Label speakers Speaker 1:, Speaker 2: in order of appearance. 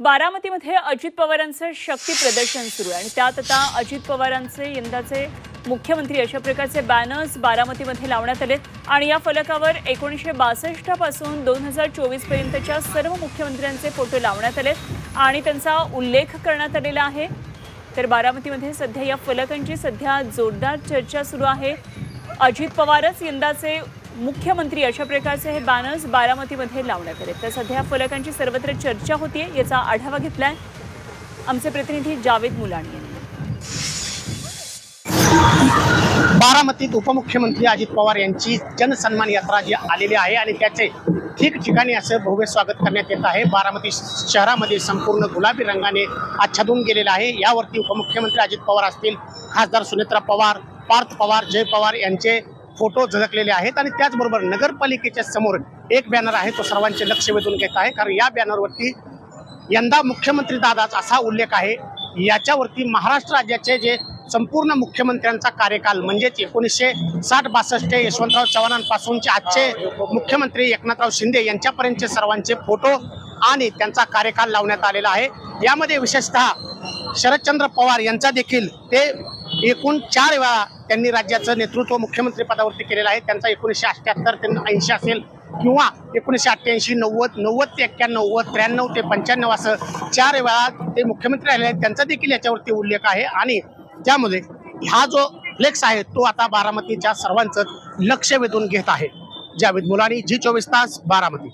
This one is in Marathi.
Speaker 1: बारामतीमध्ये अजित पवारांचं शक्ती प्रदर्शन सुरू आहे आणि त्यात आता अजित पवारांचे यंदाचे मुख्यमंत्री अशा प्रकारचे बॅनर्स बारामतीमध्ये लावण्यात आले आणि या फलकावर 1962 पासून 2024 पर्यंतच्या सर्व मुख्यमंत्र्यांचे फोटो लावण्यात आले आणि त्यांचा उल्लेख करण्यात आलेला आहे। तर बारामतीमध्ये सध्या या फलकांची जोरदार चर्चा सुरू आहे। अजित पवारच यंदाचे मुख्यमंत्री अशा प्रकारचे हे बॅनर्स बारामतीमध्ये लावण्यात आले। तर सध्या फलकांची सर्वत्र चर्चा होतीये, याचा आढावा घेतलाय आमचे प्रतिनिधी जावेद मुलाणी यांनी।
Speaker 2: बारामतीत उपमुख्यमंत्री अजित पवार यांची जनसन्मान यात्रा जी आलेली आहे आणि त्याचे ठिकठिकाणी असं भव्य स्वागत करण्यात येत आहे। बारामती शहरामध्ये संपूर्ण गुलाबी रंगाने आच्छादून गेलेला आहे। यावरती उपमुख्यमंत्री अजित पवार असतील, खासदार सुनेत्रा पवार, पार्थ पवार, जय पवार यांचे फोटो झळकलेले आहेत आणि त्याचबरोबर नगरपालिकेच्या समोर एक बॅनर आहे, तो सर्वांचे लक्ष वेधून घेत आहे। कारण या बॅनरवरती यंदा मुख्यमंत्री दादाच असा उल्लेख आहे। याच्यावरती महाराष्ट्र राज्याचे जे संपूर्ण मुख्यमंत्र्यांचा कार्यकाल म्हणजेच 1960-62 यशवंतराव चव्हाणांपासूनचे आजचे मुख्यमंत्री एकनाथराव शिंदे यांच्यापर्यंतचे सर्वांचे फोटो आणि त्यांचा कार्यकाल लावण्यात आलेला आहे। यामध्ये विशेषतः शरदचंद्र पवार यांचा देखील ते एकूण 4 वेळा त्यांनी राज्याचं नेतृत्व मुख्यमंत्री पदावरती केलेलं आहे। त्यांचा 1978 ते 80 असेल किंवा 1988, 90, 90 ते 91, 93 ते 95 असं 4 वेळा ते मुख्यमंत्री राहिले आहेत। त्यांचा देखील याच्यावरती उल्लेख आहे आणि त्यामुळे हा जो फ्लेक्स आहे तो आता बारामतीच्या सर्वांचं लक्ष वेधून घेत आहे। जावेद मुलानी, G24 तास, बारामती।